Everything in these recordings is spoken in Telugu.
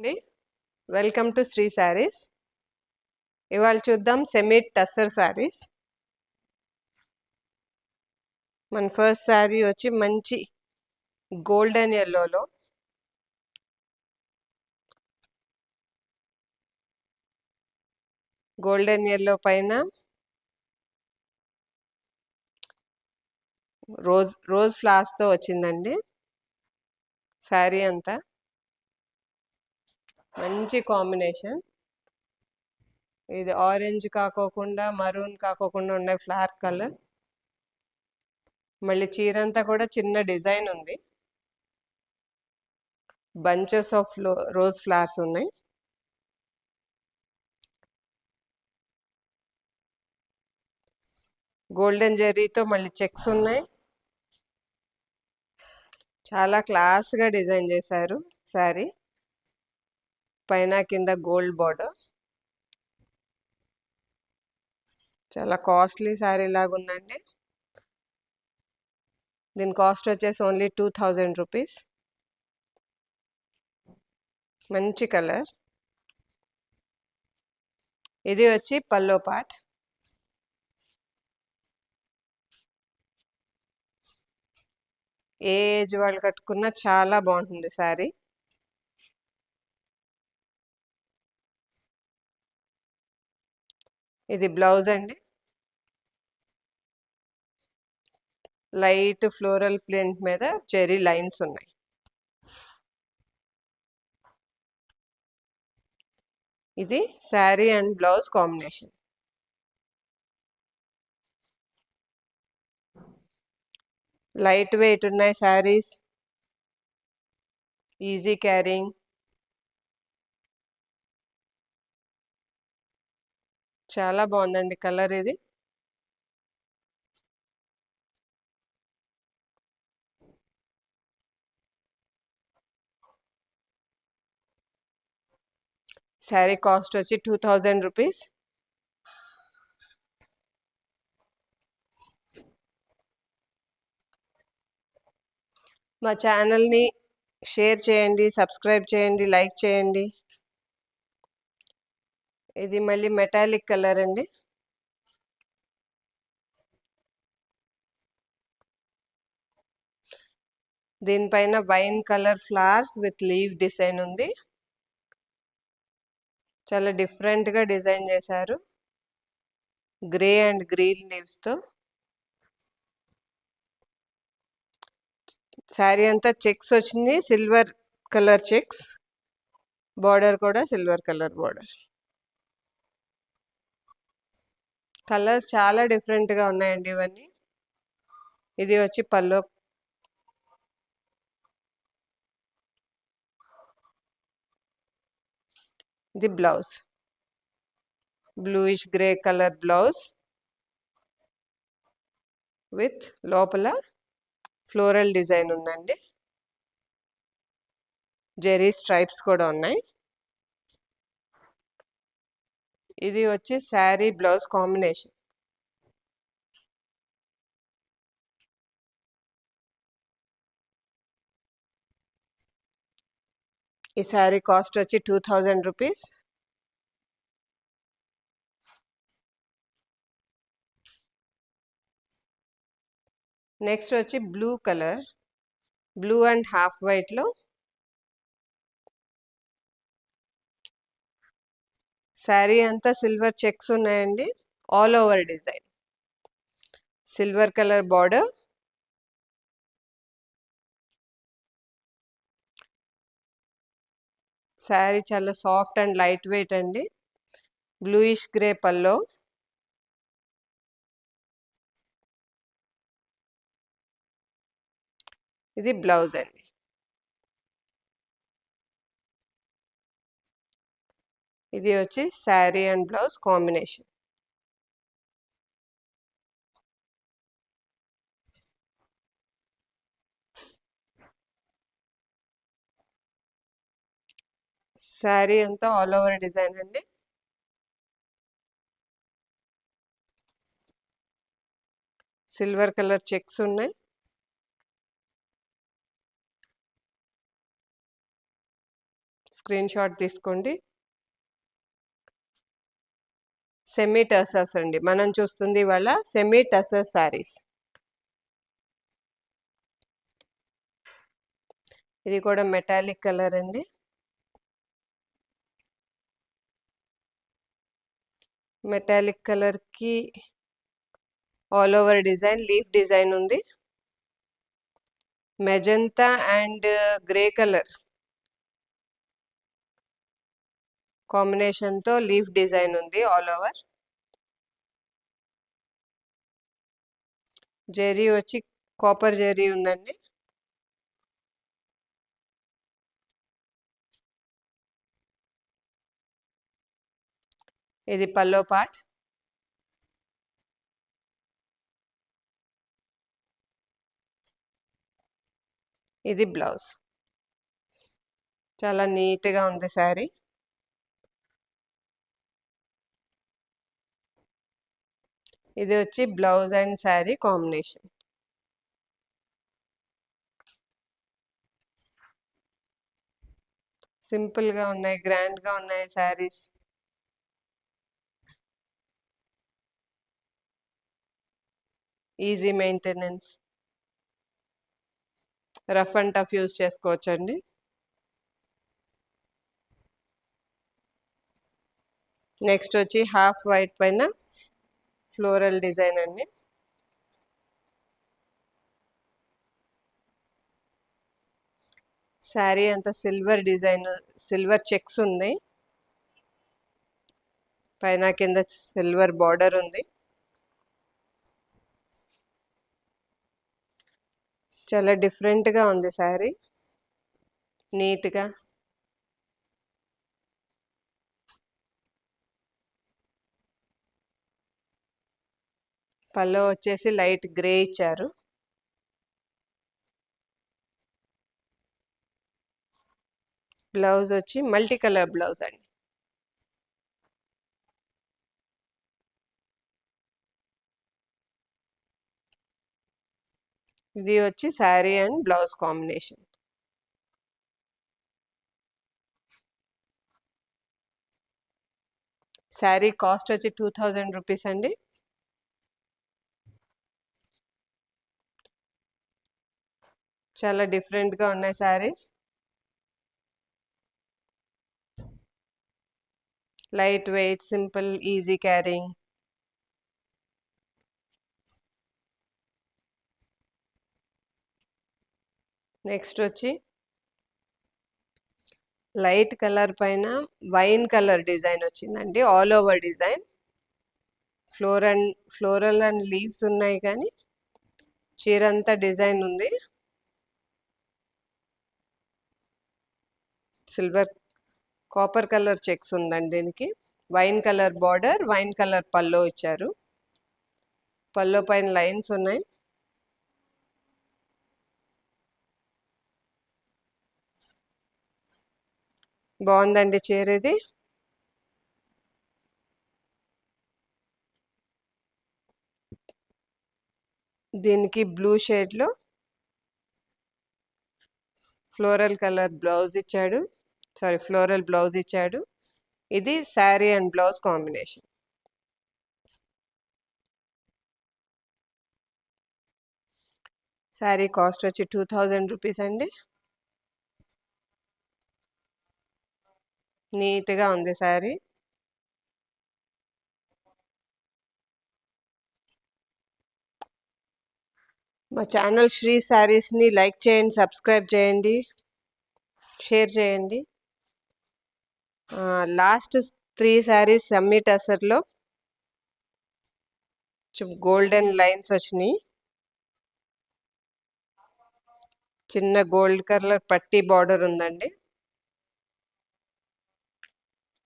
అండి. Welcome to Sri sarees. ఇవాళ చూద్దాం సెమీ టస్సర్ శారీస్. మన ఫస్ట్ శారీ వచ్చి మంచి గోల్డెన్ ఎల్లోలో గోల్డెన్ ఎల్లో పైన రోజ్ ఫ్లవర్స్తో వచ్చిందండి. శారీ అంతా మంచి కాంబినేషన్. ఇది ఆరెంజ్ కాకోకుండా మరూన్ కాకోకుండా ఉండే ఫ్లవర్ కలర్. మళ్ళీ చీర అంతా కూడా చిన్న డిజైన్ ఉంది. బంచెస్ ఆఫ్ రోజ్ ఫ్లవర్స్ ఉన్నాయి. గోల్డెన్ జెర్రీతో మళ్ళీ చెక్స్ ఉన్నాయి. చాలా క్లాస్గా డిజైన్ చేశారు శారీ. పైన కింద గోల్డ్ బార్డర్. చాలా కాస్ట్లీ శారీ లాగా ఉందండి. దీని కాస్ట్ వచ్చేసి ఓన్లీ 2000 రూపీస్. మంచి కలర్. ఇది వచ్చి పల్లో పార్ట్. ఏ ఏజ్ వాళ్ళు కట్టుకున్నా చాలా బాగుంటుంది శారీ. ఇది బ్లౌజ్ అండి. లైట్ ఫ్లోరల్ ప్రింట్ మీద చెరీ లైన్స్ ఉన్నాయి. ఇది sari and blouse combination. Light weight ఉన్నాయి శారీస్. Easy carrying. చాలా బాగుందండి కలర్ ఇది. శారీ కాస్ట్ వచ్చి 2000 రూపీస్. మా ఛానల్ని షేర్ చేయండి, సబ్స్క్రైబ్ చేయండి, లైక్ చేయండి. ఇది మళ్ళీ మెటాలిక్ కలర్ అండి. దీనిపైన wine colour flowers with leaf design ఉంది. చాలా డిఫరెంట్గా డిజైన్ చేశారు. గ్రే అండ్ గ్రీన్ లీవ్స్తో. శారీ అంతా చెక్స్ వచ్చింది, సిల్వర్ కలర్ చెక్స్. బార్డర్ కూడా సిల్వర్ కలర్ బార్డర్. కలర్స్ చాలా డిఫరెంట్గా ఉన్నాయండి ఇవన్నీ. ఇది వచ్చి పల్లో. ఇది blouse. Bluish grey colour blouse with లోపల ఫ్లోరల్ డిజైన్ ఉందండి. జెరీ స్ట్రైప్స్ కూడా ఉన్నాయి. ఇది వచ్చి శారీ బ్లౌజ్ కాంబినేషన్. ఈ శారీ కాస్ట్ వచ్చి 2000 రూపీస్. నెక్స్ట్ వచ్చి blue colour. Blue and half వైట్లో శారీ అంతా సిల్వర్ చెక్స్ ఉన్నాయండి. All over design. Silver colour border. Sari చాలా సాఫ్ట్ అండ్ లైట్ వెయిట్ అండి. Bluish grey pallu. ఇది బ్లౌజ్ అండి. ఇది వచ్చి sari and blouse combination. Sari అంతా ఆల్ ఓవర్ డిజైన్ అండి. సిల్వర్ కలర్ చెక్స్ ఉన్నాయి. స్క్రీన్ షాట్ తీసుకోండి. సెమీ టసర్స్ అండి, మనం చూస్తుంది ఇవాళ సెమీ టసర్ శారీస్. ఇది కూడా మెటాలిక్ కలర్ అండి. మెటాలిక్ కలర్కి all over design, leaf design ఉంది. మెజంతా అండ్ గ్రే కలర్ కాంబినేషన్తో లీఫ్ డిజైన్ ఉంది ఆల్ ఓవర్. జెరీ వచ్చి కాపర్ జెరీ ఉందండి. ఇది పల్లో పార్ట్. ఇది బ్లౌజ్. చాలా నీట్గా ఉంది శారీ. ఇది వచ్చి బ్లౌజ్ అండ్ శారీ కాంబినేషన్. సింపుల్గా ఉన్నాయి, గ్రాండ్గా ఉన్నాయి saris. Easy maintenance, rough and tough use చేసుకోవచ్చండి. నెక్స్ట్ వచ్చి హాఫ్ వైట్ పైన ఫ్లోరల్ డిజైన్ అండి. శారీ అంతా సిల్వర్ డిజైన్, సిల్వర్ చెక్స్ ఉన్నాయి. పైన కింద సిల్వర్ బార్డర్ ఉంది. చాలా డిఫరెంట్గా ఉంది శారీ, నీట్గా. పల్లో వచ్చేసి లైట్ గ్రే ఇచ్చారు. బ్లౌజ్ వచ్చి మల్టీ కలర్ బ్లౌజ్ అండి. ఇది వచ్చి sari and blouse combination. Sari cost వచ్చి 2000 రూపీస్ అండి. చాలా డిఫరెంట్గా ఉన్నాయి saris. Light weight, simple, easy carrying. Next వచ్చి లైట్ కలర్ పైన వైన్ కలర్ డిజైన్ వచ్చిందండి, all over design. Floral and leaves ఉన్నాయి, కానీ చీర అంతా డిజైన్ ఉంది. సిల్వర్ కాపర్ కలర్ చెక్స్ ఉందండి దీనికి. Wine colour border, wine colour pallu ఇచ్చారు. పల్లో పైన లైన్స్ ఉన్నాయి. బాగుందండి చీర ఇది. దీనికి బ్లూ షేడ్లో ఫ్లోరల్ బ్లౌజ్ ఇచ్చాడు. ఇది sari and blouse combination. Sari cost వచ్చి 2000 రూపీస్ అండి. నీట్గా ఉంది శారీ. మా ఛానల్ శ్రీ శారీస్ని లైక్ చేయండి, సబ్స్క్రైబ్ చేయండి, షేర్ చేయండి. లాస్ట్ 3 శారీస్ సెమీ టసర్లో గోల్డెన్ లైన్స్ వచ్చినాయి. చిన్న గోల్డ్ కలర్ పట్టీ బార్డర్ ఉందండి.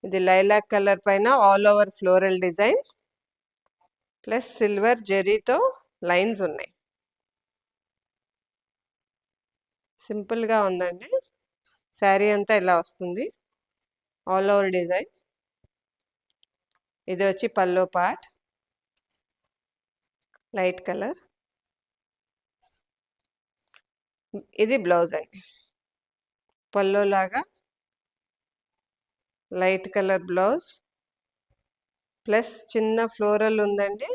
ఇది లైలాక్ కలర్ పైన all over floral design plus silver జెరీతో లైన్స్ ఉన్నాయి. సింపుల్గా ఉందండి. శారీ అంతా ఇలా వస్తుంది, ఆల్ ఓవర్ డిజైన్. ఇది వచ్చి పల్లో పార్ట్, లైట్ కలర్. ఇది బ్లౌజ్ అండి. పల్లో లాగా లైట్ కలర్ బ్లౌజ్ ప్లస్ చిన్న ఫ్లోరల్ ఉందండి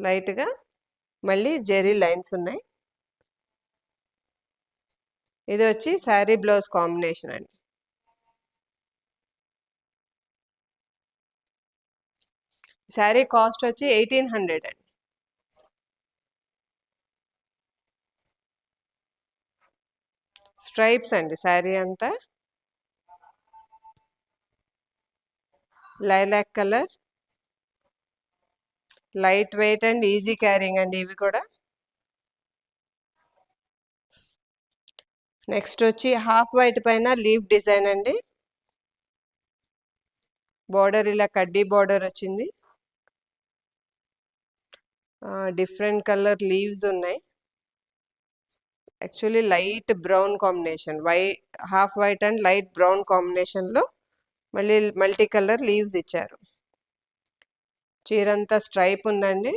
లైట్గా, మళ్ళీ జెరీ లైన్స్ ఉన్నాయి. ఇది వచ్చి శారీ బ్లౌజ్ కాంబినేషన్ అండి. శారీ కాస్ట్ వచ్చి 1800 అండి. స్ట్రైప్స్ అండి శారీ అంతా. Lilac colour, light weight and easy carrying అండి ఇవి కూడా. నెక్స్ట్ వచ్చి హాఫ్ వైట్ పైన లీఫ్ డిజైన్ అండి. బార్డర్ ఇలా కడ్డీ బార్డర్ వచ్చింది. డిఫరెంట్ కలర్ లీవ్స్ ఉన్నాయి. Actually light brown combination, half white and light brown కాంబినేషన్లో మళ్ళీ మల్టీ కలర్ లీవ్స్ ఇచ్చారు. చీరంతా స్ట్రైప్ ఉందండి,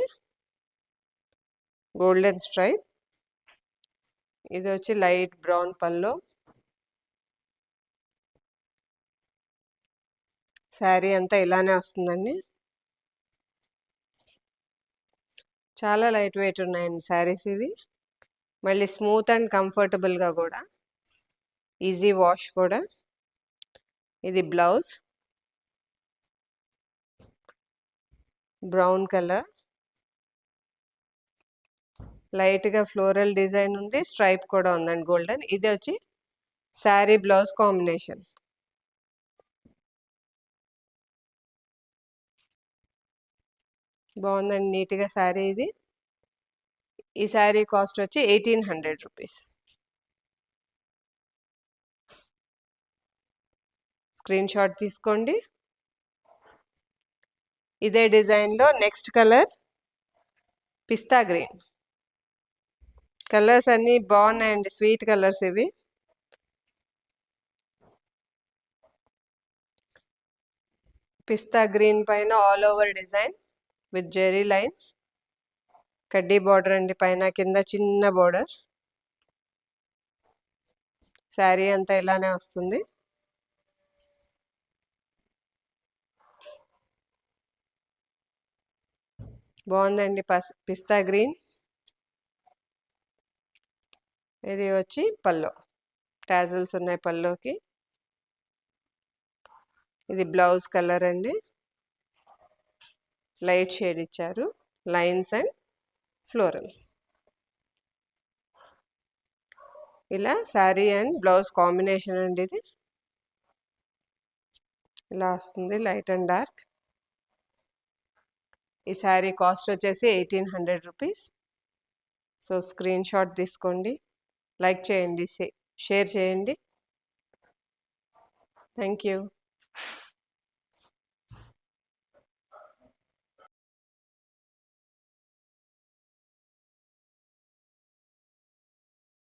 గోల్డెన్ స్ట్రైప్. ఇది వచ్చి లైట్ బ్రౌన్ పళ్ళు. శారీ అంతా ఇలానే వస్తుందండి. చాలా లైట్ వెయిట్ ఉన్నాయండి శారీస్ ఇవి. మళ్ళీ స్మూత్ అండ్ కంఫర్టబుల్గా కూడా, ఈజీ వాష్ కూడా. ఇది బ్లౌజ్ బ్రౌన్ కలర్, లైట్గా ఫ్లోరల్ డిజైన్ ఉంది, స్ట్రైప్ కూడా ఉందండి గోల్డెన్. ఇది వచ్చి శారీ బ్లౌజ్ కాంబినేషన్. బాగుందండి నీట్గా శారీ ఇది. ఈ శారీ కాస్ట్ వచ్చి 1800 రూపీస్. స్క్రీన్ షాట్ తీసుకోండి. ఇదే డిజైన్లో నెక్స్ట్ కలర్ పిస్తా గ్రీన్. కలర్స్ అన్నీ బాగున్నాయండి, స్వీట్ కలర్స్ ఇవి. పిస్తా గ్రీన్ పైన ఆల్ ఓవర్ డిజైన్ విత్ జెరీ లైన్స్, కడ్డీ బార్డర్ అండి పైన, కింద చిన్న బార్డర్. శారీ అంతా ఇలానే వస్తుంది. బాగుందండి పిస్తా గ్రీన్. ఇది వచ్చి పల్లో, టాజల్స్ ఉన్నాయి పల్లోకి. ఇది బ్లౌజ్ కలర్ అండి, లైట్ షేడ్ ఇచ్చారు, లైన్స్ అండ్ ఫ్లోరల్. ఇలా శారీ అండ్ బ్లౌజ్ కాంబినేషన్ అండి ఇది. ఇలా వస్తుంది లైట్ అండ్ డార్క్. ఈ శారీ కాస్ట్ వచ్చేసి 1800 రూపీస్. సో స్క్రీన్ షాట్ తీసుకోండి, లైక్ చేయండి, షేర్ చేయండి. Thank you.